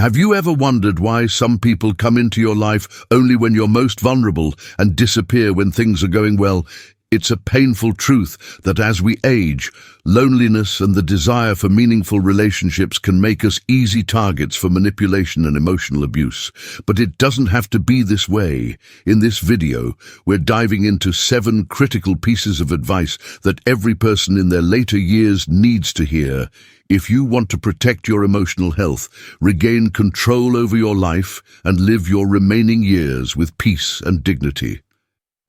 Have you ever wondered why some people come into your life only when you're most vulnerable and disappear when things are going well? It's a painful truth that as we age, loneliness and the desire for meaningful relationships can make us easy targets for manipulation and emotional abuse. But it doesn't have to be this way. In this video, we're diving into 7 critical pieces of advice that every person in their later years needs to hear. If you want to protect your emotional health, regain control over your life, and live your remaining years with peace and dignity,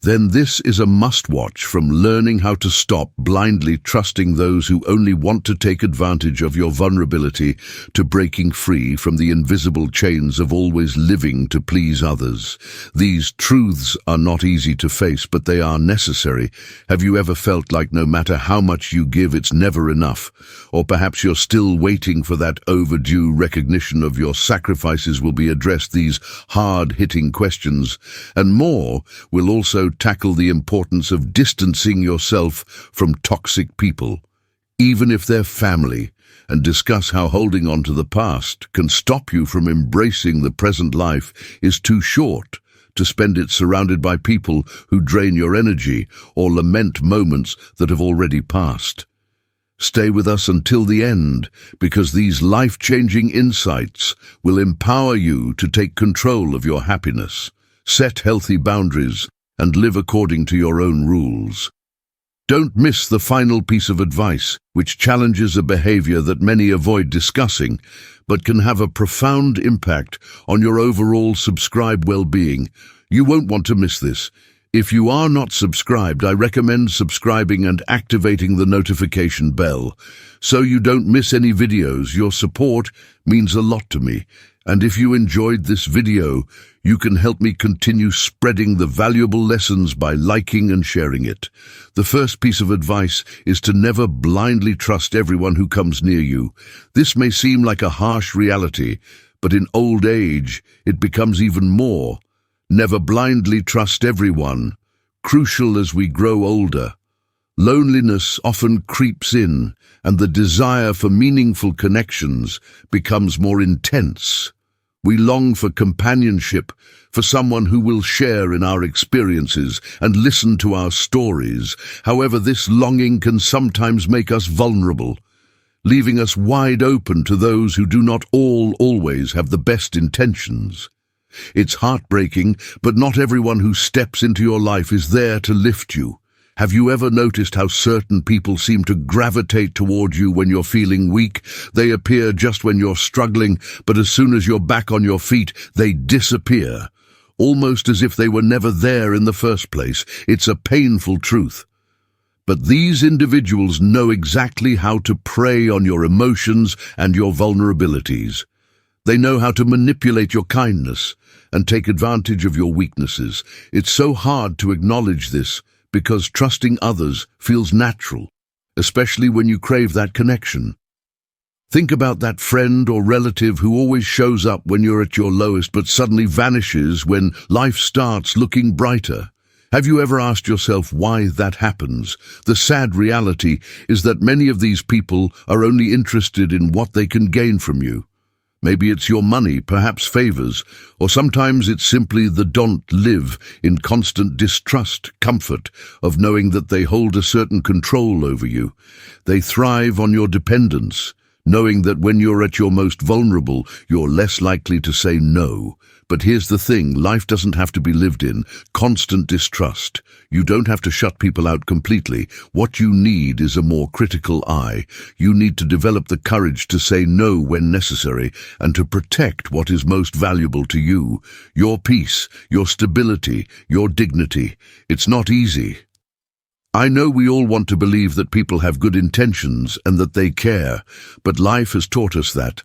then this is a must-watch. From learning how to stop blindly trusting those who only want to take advantage of your vulnerability to breaking free from the invisible chains of always living to please others. These truths are not easy to face, but they are necessary. Have you ever felt like no matter how much you give, it's never enough? Or perhaps you're still waiting for that overdue recognition of your sacrifices will be addressed. These hard-hitting questions and more will also tackle the importance of distancing yourself from toxic people, even if they're family, and discuss how holding on to the past can stop you from embracing the present. Life is too short to spend it surrounded by people who drain your energy or lament moments that have already passed. Stay with us until the end, because these life-changing insights will empower you to take control of your happiness, set healthy boundaries, and live according to your own rules. Don't miss the final piece of advice, which challenges a behavior that many avoid discussing, but can have a profound impact on your overall subscribed well-being. You won't want to miss this. If you are not subscribed, I recommend subscribing and activating the notification bell so you don't miss any videos. Your support means a lot to me. And if you enjoyed this video, you can help me continue spreading the valuable lessons by liking and sharing it. The first piece of advice is to never blindly trust everyone who comes near you. This may seem like a harsh reality, but in old age, it becomes even more. Never blindly trust everyone. Crucial as we grow older, loneliness often creeps in, and the desire for meaningful connections becomes more intense. We long for companionship, for someone who will share in our experiences and listen to our stories. However, this longing can sometimes make us vulnerable, leaving us wide open to those who do not always have the best intentions. It's heartbreaking, but not everyone who steps into your life is there to lift you. Have you ever noticed how certain people seem to gravitate toward you when you're feeling weak? They appear just when you're struggling, but as soon as you're back on your feet, they disappear, almost as if they were never there in the first place. It's a painful truth. But these individuals know exactly how to prey on your emotions and your vulnerabilities. They know how to manipulate your kindness and take advantage of your weaknesses. It's so hard to acknowledge this, because trusting others feels natural, especially when you crave that connection. Think about that friend or relative who always shows up when you're at your lowest but suddenly vanishes when life starts looking brighter. Have you ever asked yourself why that happens? The sad reality is that many of these people are only interested in what they can gain from you. Maybe it's your money, perhaps favors, or sometimes it's simply the don't live in constant distrust, comfort of knowing that they hold a certain control over you. They thrive on your dependence, knowing that when you're at your most vulnerable, you're less likely to say no. But here's the thing, life doesn't have to be lived in constant distrust. You don't have to shut people out completely. What you need is a more critical eye. You need to develop the courage to say no when necessary and to protect what is most valuable to you, your peace, your stability, your dignity. It's not easy. I know we all want to believe that people have good intentions and that they care, but life has taught us that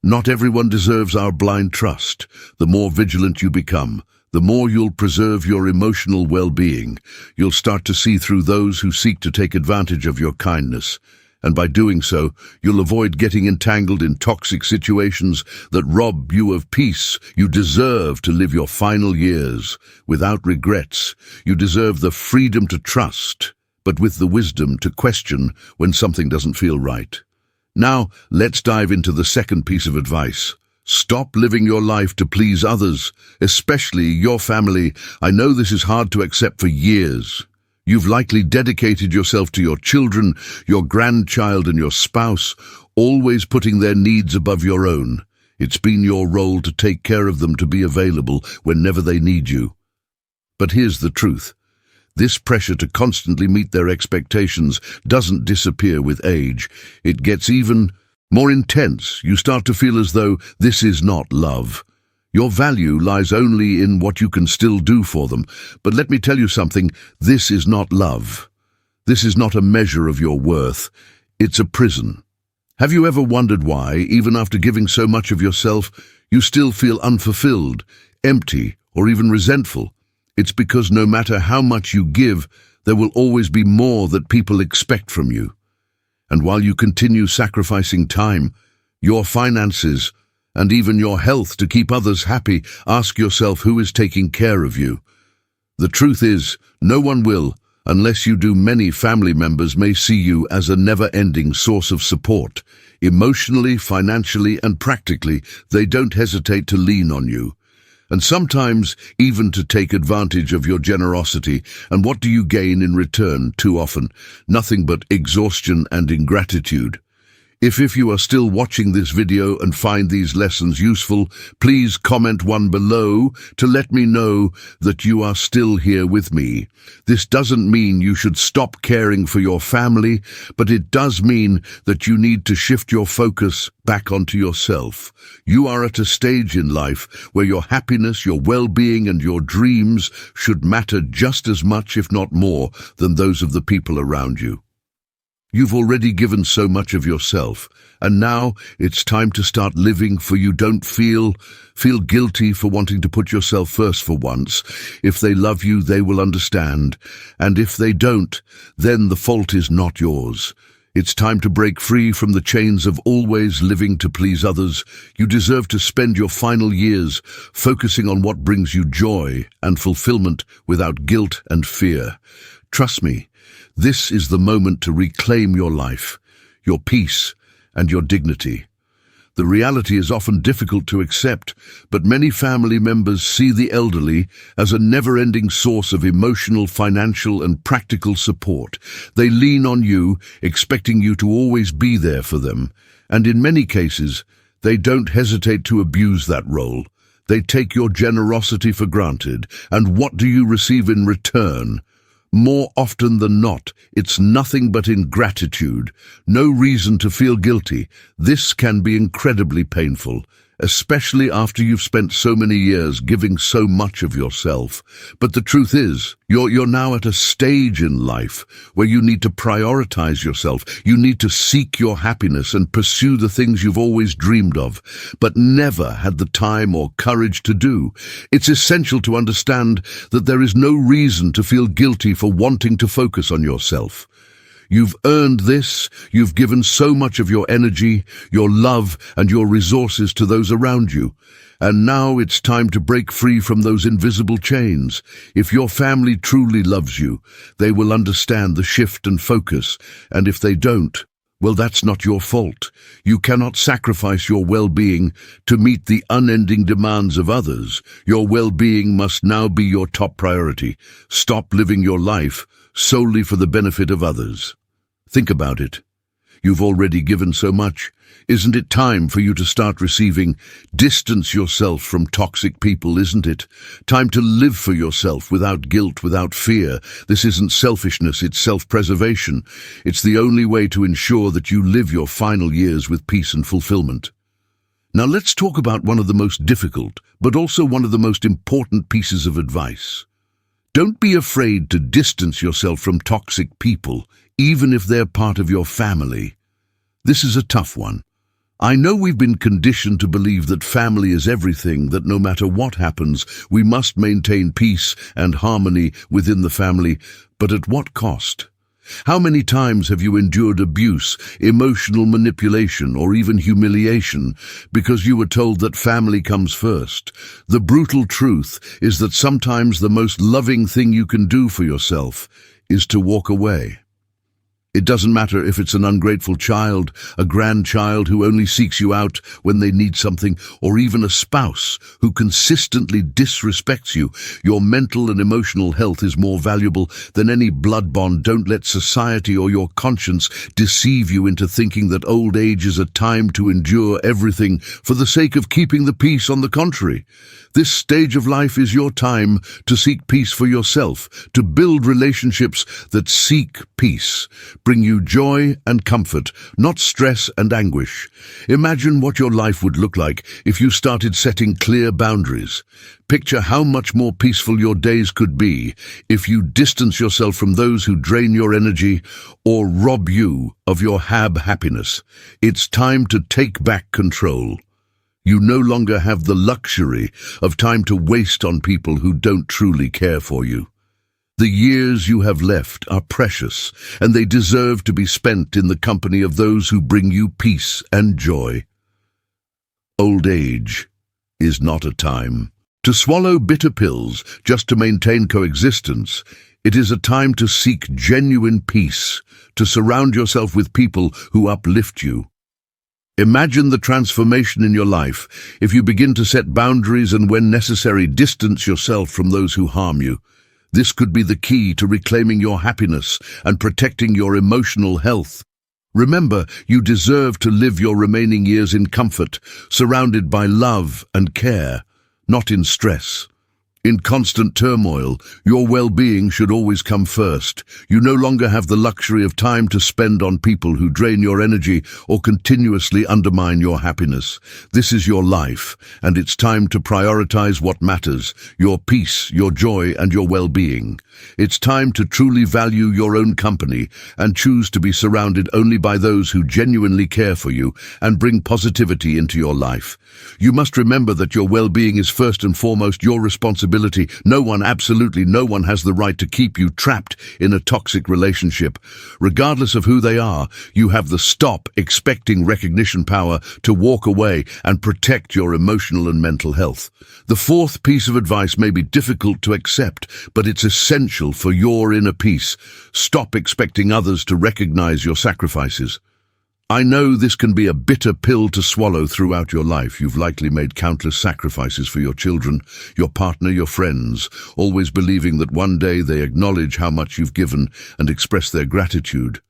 not everyone deserves our blind trust. The more vigilant you become, the more you'll preserve your emotional well-being. You'll start to see through those who seek to take advantage of your kindness. And by doing so, you'll avoid getting entangled in toxic situations that rob you of peace. You deserve to live your final years without regrets. You deserve the freedom to trust, but with the wisdom to question when something doesn't feel right. Now, let's dive into the second piece of advice. Stop living your life to please others, especially your family. I know this is hard to accept for years. You've likely dedicated yourself to your children, your grandchild and your spouse, always putting their needs above your own. It's been your role to take care of them, to be available whenever they need you. But here's the truth. This pressure to constantly meet their expectations doesn't disappear with age. It gets even more intense. You start to feel as though this is not love. Your value lies only in what you can still do for them. But let me tell you something, this is not love. This is not a measure of your worth. It's a prison. Have you ever wondered why, even after giving so much of yourself, you still feel unfulfilled, empty, or even resentful? It's because no matter how much you give, there will always be more that people expect from you. And while you continue sacrificing time, your finances, and even your health to keep others happy, ask yourself who is taking care of you. The truth is, no one will, unless you do. Many family members may see you as a never-ending source of support. Emotionally, financially, and practically, they don't hesitate to lean on you. And sometimes even to take advantage of your generosity. And what do you gain in return too often? Nothing but exhaustion and ingratitude. If you are still watching this video and find these lessons useful, please comment one below to let me know that you are still here with me. This doesn't mean you should stop caring for your family, but it does mean that you need to shift your focus back onto yourself. You are at a stage in life where your happiness, your well-being, and your dreams should matter just as much, if not more, than those of the people around you. You've already given so much of yourself, and now it's time to start living, for you don't feel guilty for wanting to put yourself first for once. If they love you, they will understand, and if they don't, then the fault is not yours. It's time to break free from the chains of always living to please others. You deserve to spend your final years focusing on what brings you joy and fulfillment without guilt and fear. Trust me, this is the moment to reclaim your life, your peace, and your dignity. The reality is often difficult to accept, but many family members see the elderly as a never-ending source of emotional, financial, and practical support. They lean on you, expecting you to always be there for them, and in many cases, they don't hesitate to abuse that role. They take your generosity for granted, and what do you receive in return? More often than not, it's nothing but ingratitude. No reason to feel guilty. This can be incredibly painful, especially after you've spent so many years giving so much of yourself. But the truth is, you're now at a stage in life where you need to prioritize yourself. You need to seek your happiness and pursue the things you've always dreamed of, but never had the time or courage to do. It's essential to understand that there is no reason to feel guilty for wanting to focus on yourself. You've earned this. You've given so much of your energy, your love, and your resources to those around you. And now it's time to break free from those invisible chains. If your family truly loves you, they will understand the shift and focus. And if they don't, well, that's not your fault. You cannot sacrifice your well-being to meet the unending demands of others. Your well-being must now be your top priority. Stop living your life solely for the benefit of others. Think about it. You've already given so much. Isn't it time for you to start receiving? Distance yourself from toxic people, isn't it? Time to live for yourself without guilt, without fear. This isn't selfishness, it's self-preservation. It's the only way to ensure that you live your final years with peace and fulfillment. Now let's talk about one of the most difficult, but also one of the most important pieces of advice. Don't be afraid to distance yourself from toxic people, even if they're part of your family. This is a tough one. I know we've been conditioned to believe that family is everything, that no matter what happens, we must maintain peace and harmony within the family, but at what cost? How many times have you endured abuse, emotional manipulation, or even humiliation because you were told that family comes first? The brutal truth is that sometimes the most loving thing you can do for yourself is to walk away. It doesn't matter if it's an ungrateful child, a grandchild who only seeks you out when they need something, or even a spouse who consistently disrespects you. Your mental and emotional health is more valuable than any blood bond. Don't let society or your conscience deceive you into thinking that old age is a time to endure everything for the sake of keeping the peace. On the contrary, this stage of life is your time to seek peace for yourself, to build relationships that seek peace, bring you joy and comfort, not stress and anguish. Imagine what your life would look like if you started setting clear boundaries. Picture how much more peaceful your days could be if you distance yourself from those who drain your energy or rob you of your happiness. It's time to take back control. You no longer have the luxury of time to waste on people who don't truly care for you. The years you have left are precious, and they deserve to be spent in the company of those who bring you peace and joy. Old age is not a time to swallow bitter pills just to maintain coexistence. It is a time to seek genuine peace, to surround yourself with people who uplift you. Imagine the transformation in your life if you begin to set boundaries and, when necessary, distance yourself from those who harm you. This could be the key to reclaiming your happiness and protecting your emotional health. Remember, you deserve to live your remaining years in comfort, surrounded by love and care, not in stress. In constant turmoil, your well-being should always come first. You no longer have the luxury of time to spend on people who drain your energy or continuously undermine your happiness. This is your life, and it's time to prioritize what matters: your peace, your joy, and your well-being. It's time to truly value your own company and choose to be surrounded only by those who genuinely care for you and bring positivity into your life. You must remember that your well-being is first and foremost your responsibility. No one, absolutely no one, has the right to keep you trapped in a toxic relationship. Regardless of who they are, you have the stop expecting recognition power to walk away and protect your emotional and mental health. The fourth piece of advice may be difficult to accept, but it's essential for your inner peace. Stop expecting others to recognize your sacrifices. I know this can be a bitter pill to swallow. Throughout your life, you've likely made countless sacrifices for your children, your partner, your friends, always believing that one day they acknowledge how much you've given and express their gratitude.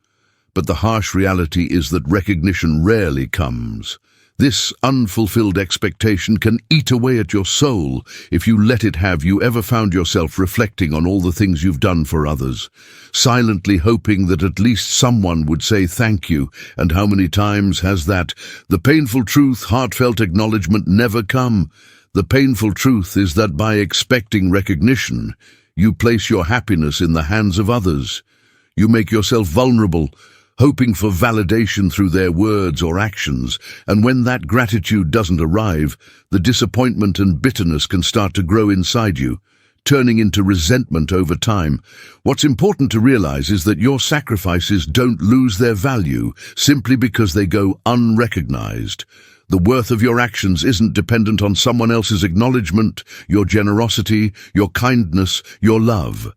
But the harsh reality is that recognition rarely comes. This unfulfilled expectation can eat away at your soul if you let it. Have you ever found yourself reflecting on all the things you've done for others, silently hoping that at least someone would say thank you? And how many times has the painful truth, heartfelt acknowledgement, never come? The painful truth is that by expecting recognition, you place your happiness in the hands of others. You make yourself vulnerable, hoping for validation through their words or actions, and when that gratitude doesn't arrive, the disappointment and bitterness can start to grow inside you, turning into resentment over time. What's important to realize is that your sacrifices don't lose their value simply because they go unrecognized. The worth of your actions isn't dependent on someone else's acknowledgement, your generosity, your kindness, your love.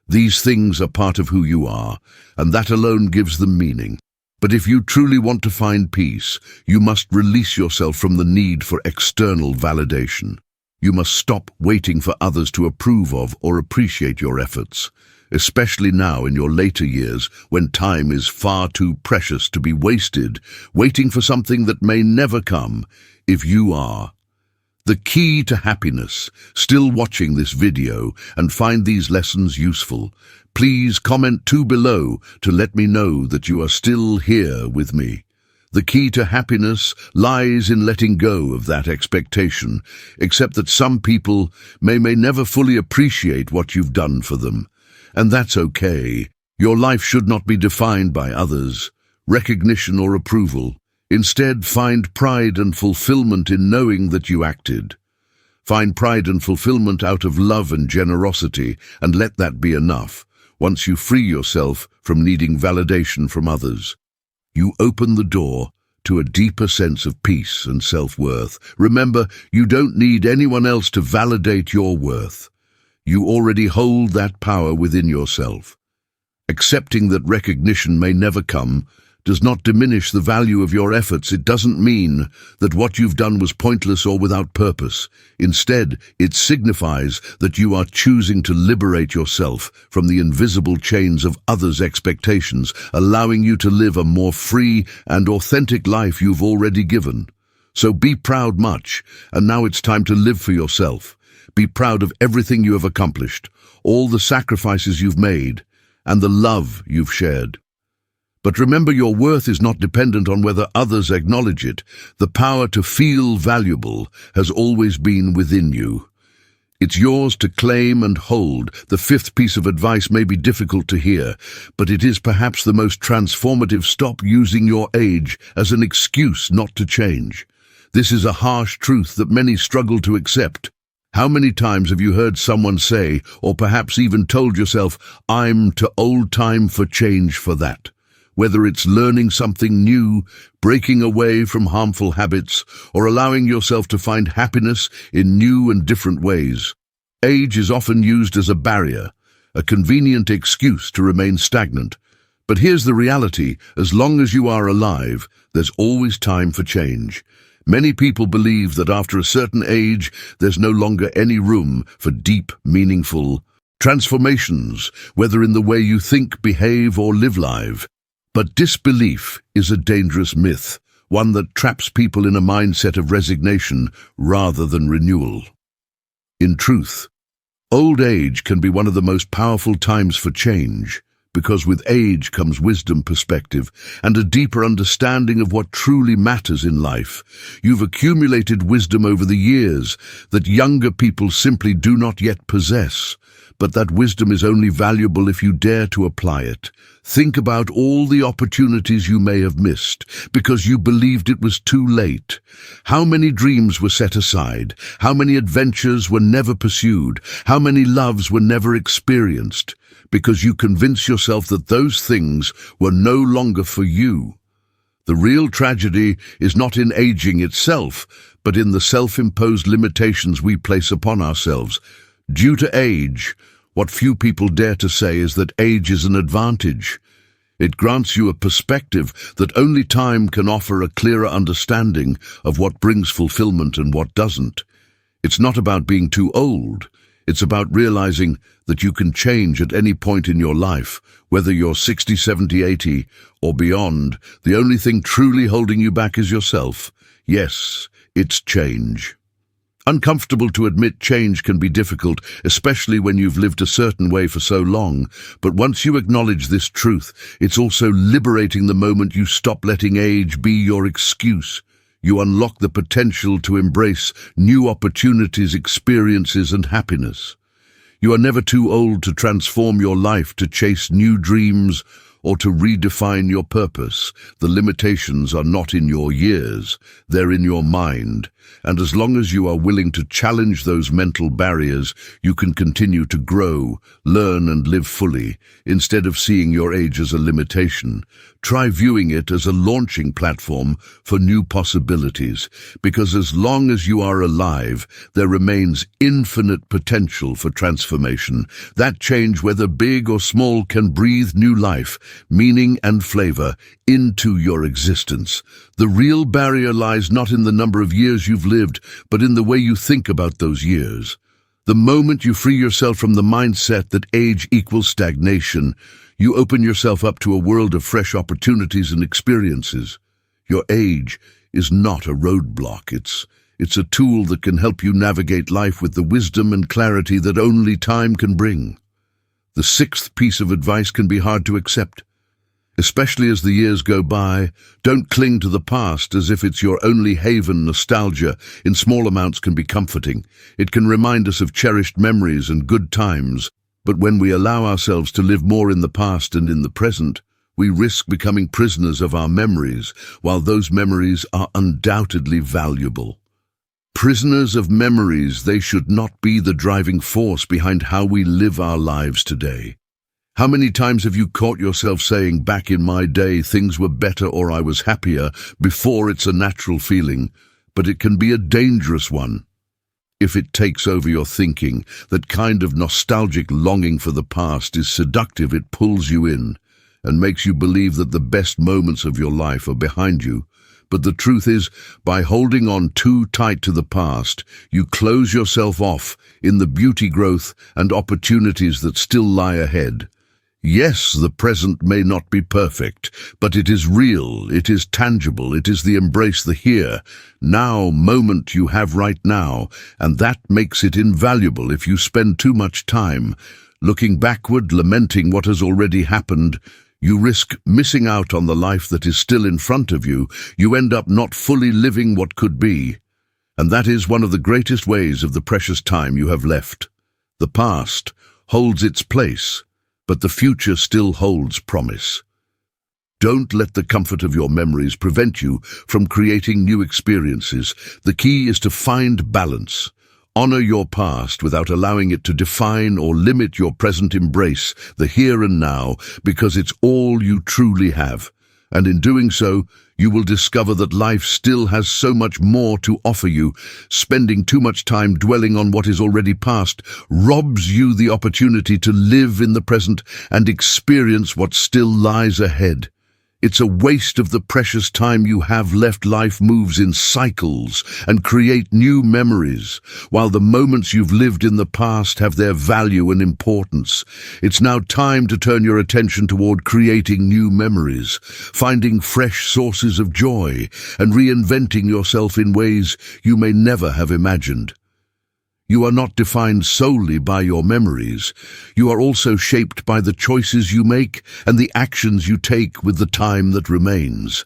These things are part of who you are, and that alone gives them meaning. But if you truly want to find peace, you must release yourself from the need for external validation. You must stop waiting for others to approve of or appreciate your efforts, especially now in your later years when time is far too precious to be wasted, waiting for something that may never come. If you are the key to happiness, still watching this video and find these lessons useful, please comment below to let me know that you are still here with me. The key to happiness lies in letting go of that expectation, except that some people may never fully appreciate what you've done for them. And that's okay. Your life should not be defined by others, recognition or approval. Instead, find pride and fulfillment in knowing that you acted. Find pride and fulfillment out of love and generosity, and let that be enough. Once you free yourself from needing validation from others, you open the door to a deeper sense of peace and self-worth. Remember, you don't need anyone else to validate your worth. You already hold that power within yourself. Accepting that recognition may never come does not diminish the value of your efforts. It doesn't mean that what you've done was pointless or without purpose. Instead, it signifies that you are choosing to liberate yourself from the invisible chains of others' expectations, allowing you to live a more free and authentic life you've already given. So be proud much, and now it's time to live for yourself. Be proud of everything you have accomplished, all the sacrifices you've made, and the love you've shared. But remember, your worth is not dependent on whether others acknowledge it. The power to feel valuable has always been within you. It's yours to claim and hold. The fifth piece of advice may be difficult to hear, but it is perhaps the most transformative. Stop using your age as an excuse not to change. This is a harsh truth that many struggle to accept. How many times have you heard someone say, or perhaps even told yourself, "I'm too old time for change for that"? Whether it's learning something new, breaking away from harmful habits, or allowing yourself to find happiness in new and different ways. Age is often used as a barrier, a convenient excuse to remain stagnant. But here's the reality: as long as you are alive, there's always time for change. Many people believe that after a certain age, there's no longer any room for deep, meaningful transformations, whether in the way you think, behave, or live life. But disbelief is a dangerous myth, one that traps people in a mindset of resignation rather than renewal. In truth, old age can be one of the most powerful times for change, because with age comes wisdom, perspective, and a deeper understanding of what truly matters in life. You've accumulated wisdom over the years that younger people simply do not yet possess. But that wisdom is only valuable if you dare to apply it. Think about all the opportunities you may have missed because you believed it was too late. How many dreams were set aside? How many adventures were never pursued? How many loves were never experienced? Because you convinced yourself that those things were no longer for you. The real tragedy is not in aging itself, but in the self-imposed limitations we place upon ourselves. Due to age, what few people dare to say is that age is an advantage. It grants you a perspective that only time can offer, a clearer understanding of what brings fulfillment and what doesn't. It's not about being too old. It's about realizing that you can change at any point in your life, whether you're 60, 70, 80, or beyond. The only thing truly holding you back is yourself. Yes, it's change. Uncomfortable to admit, change can be difficult, especially when you've lived a certain way for so long. But once you acknowledge this truth, it's also liberating. The moment you stop letting age be your excuse, you unlock the potential to embrace new opportunities, experiences, and happiness. You are never too old to transform your life, to chase new dreams, or to redefine your purpose. The limitations are not in your years, they're in your mind. And as long as you are willing to challenge those mental barriers, you can continue to grow, learn, and live fully. Instead of seeing your age as a limitation, try viewing it as a launching platform for new possibilities. Because as long as you are alive, there remains infinite potential for transformation. That change, whether big or small, can breathe new life, meaning, and flavor into your existence. The real barrier lies not in the number of years you've lived, but in the way you think about those years. The moment you free yourself from the mindset that age equals stagnation, you open yourself up to a world of fresh opportunities and experiences. Your age is not a roadblock. It's a tool that can help you navigate life with the wisdom and clarity that only time can bring. The sixth piece of advice can be hard to accept. Especially as the years go by, don't cling to the past as if it's your only haven. Nostalgia, in small amounts, can be comforting. It can remind us of cherished memories and good times. But when we allow ourselves to live more in the past and in the present, we risk becoming prisoners of our memories, while those memories are undoubtedly valuable. Prisoners of memories, they should not be the driving force behind how we live our lives today. How many times have you caught yourself saying, "Back in my day, things were better," or "I was happier"? Before, it's a natural feeling, but it can be a dangerous one. if it takes over your thinking. That kind of nostalgic longing for the past is seductive. It pulls you in and makes you believe that the best moments of your life are behind you. But the truth is, by holding on too tight to the past, you close yourself off in the beauty, growth, and opportunities that still lie ahead. Yes, the present may not be perfect, but it is real, it is tangible, it is the embrace, the here, now moment you have right now, and that makes it invaluable. If you spend too much time looking backward, lamenting what has already happened, you risk missing out on the life that is still in front of you. You end up not fully living what could be. And that is one of the greatest ways of the precious time you have left. The past holds its place, but the future still holds promise. Don't let the comfort of your memories prevent you from creating new experiences. The key is to find balance. Honor your past without allowing it to define or limit your present. Embrace the here and now, because it's all you truly have. And in doing so, you will discover that life still has so much more to offer you. Spending too much time dwelling on what is already past robs you the opportunity to live in the present and experience what still lies ahead. It's a waste of the precious time you have left. Life moves in cycles and create new memories, while the moments you've lived in the past have their value and importance. It's now time to turn your attention toward creating new memories, finding fresh sources of joy, and reinventing yourself in ways you may never have imagined. You are not defined solely by your memories. You are also shaped by the choices you make and the actions you take with the time that remains.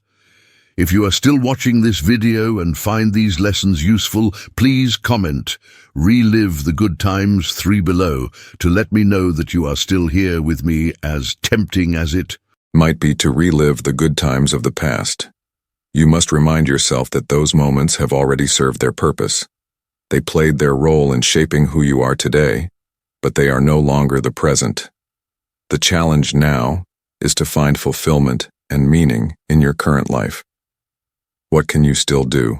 If you are still watching this video and find these lessons useful, please comment, "Relive the good times" 3 below, to let me know that you are still here with me, as tempting as it might be to relive the good times of the past. You must remind yourself that those moments have already served their purpose. They played their role in shaping who you are today, but they are no longer the present. The challenge now is to find fulfillment and meaning in your current life. What can you still do?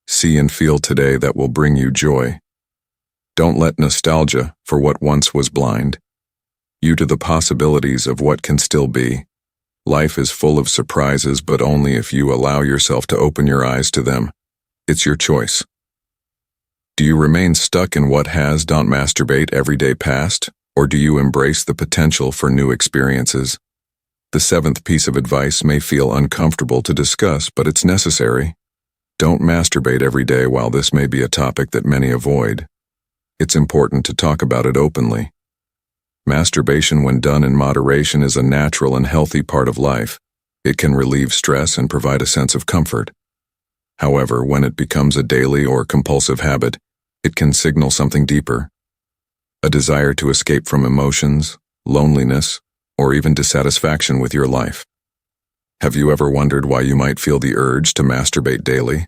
See and feel today that will bring you joy. Don't let nostalgia for what once was blind you to the possibilities of what can still be. Life is full of surprises, but only if you allow yourself to open your eyes to them. It's your choice. Do you remain stuck in what has? Don't masturbate everyday past, or do you embrace the potential for new experiences? The 7th piece of advice may feel uncomfortable to discuss, but it's necessary. Don't masturbate every day. While this may be a topic that many avoid, it's important to talk about it openly. Masturbation, when done in moderation, is a natural and healthy part of life. It can relieve stress and provide a sense of comfort. However, when it becomes a daily or compulsive habit, it can signal something deeper: a desire to escape from emotions, loneliness, or even dissatisfaction with your life. Have you ever wondered why you might feel the urge to masturbate daily?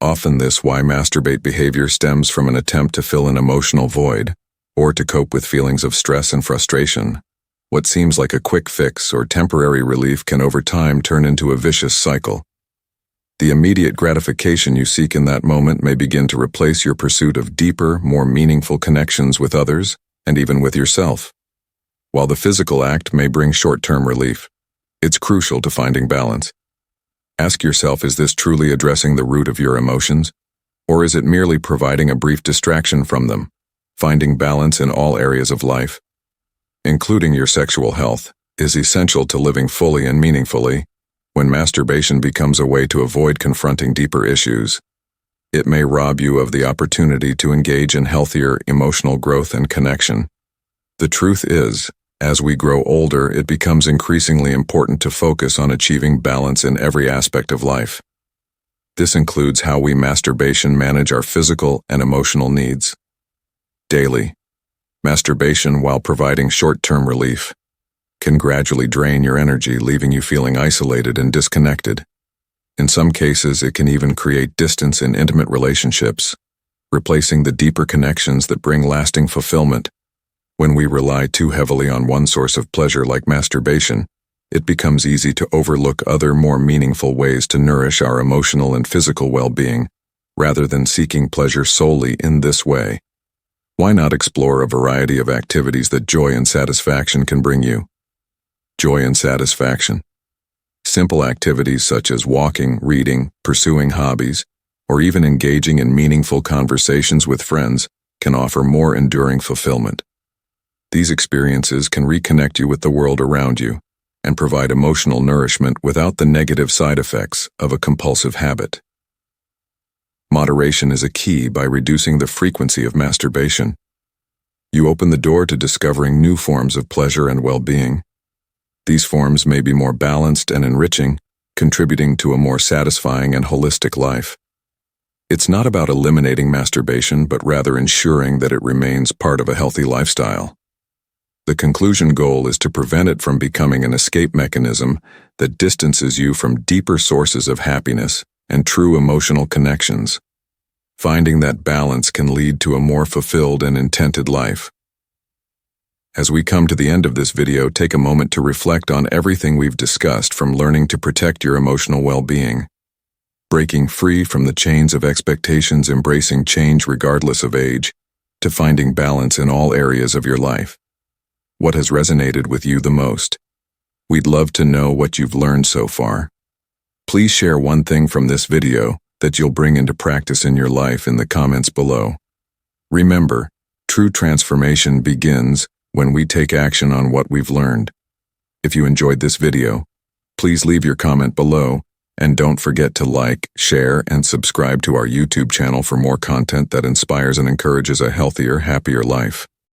Often this why masturbate behavior stems from an attempt to fill an emotional void, or to cope with feelings of stress and frustration. What seems like a quick fix or temporary relief can over time turn into a vicious cycle. The immediate gratification you seek in that moment may begin to replace your pursuit of deeper, more meaningful connections with others, and even with yourself. While the physical act may bring short-term relief, it's crucial to finding balance. Ask yourself, is this truly addressing the root of your emotions, or is it merely providing a brief distraction from them? Finding balance in all areas of life, including your sexual health, is essential to living fully and meaningfully. When masturbation becomes a way to avoid confronting deeper issues, it may rob you of the opportunity to engage in healthier emotional growth and connection. The truth is, as we grow older, it becomes increasingly important to focus on achieving balance in every aspect of life. This includes how we masturbation manage our physical and emotional needs. Daily masturbation, while providing short-term relief, can gradually drain your energy, leaving you feeling isolated and disconnected. In some cases, it can even create distance in intimate relationships, replacing the deeper connections that bring lasting fulfillment. When we rely too heavily on one source of pleasure like masturbation, it becomes easy to overlook other more meaningful ways to nourish our emotional and physical well-being. rather than seeking pleasure solely in this way. Why not explore a variety of activities that joy and satisfaction can bring you? Joy and satisfaction. Simple activities such as walking, reading, pursuing hobbies, or even engaging in meaningful conversations with friends can offer more enduring fulfillment. These experiences can reconnect you with the world around you and provide emotional nourishment without the negative side effects of a compulsive habit. Moderation is a key by reducing the frequency of masturbation. You open the door to discovering new forms of pleasure and well-being. These forms may be more balanced and enriching, contributing to a more satisfying and holistic life. It's not about eliminating masturbation, but rather ensuring that it remains part of a healthy lifestyle. The conclusion goal is to prevent it from becoming an escape mechanism that distances you from deeper sources of happiness and true emotional connections. Finding that balance can lead to a more fulfilled and intended life. As we come to the end of this video, take a moment to reflect on everything we've discussed, from learning to protect your emotional well-being, breaking free from the chains of expectations, embracing change regardless of age, to finding balance in all areas of your life. What has resonated with you the most? We'd love to know what you've learned so far. Please share one thing from this video that you'll bring into practice in your life in the comments below. Remember, true transformation begins when we take action on what we've learned. If you enjoyed this video, please leave your comment below, and don't forget to like, share, and subscribe to our YouTube channel for more content that inspires and encourages a healthier, happier life.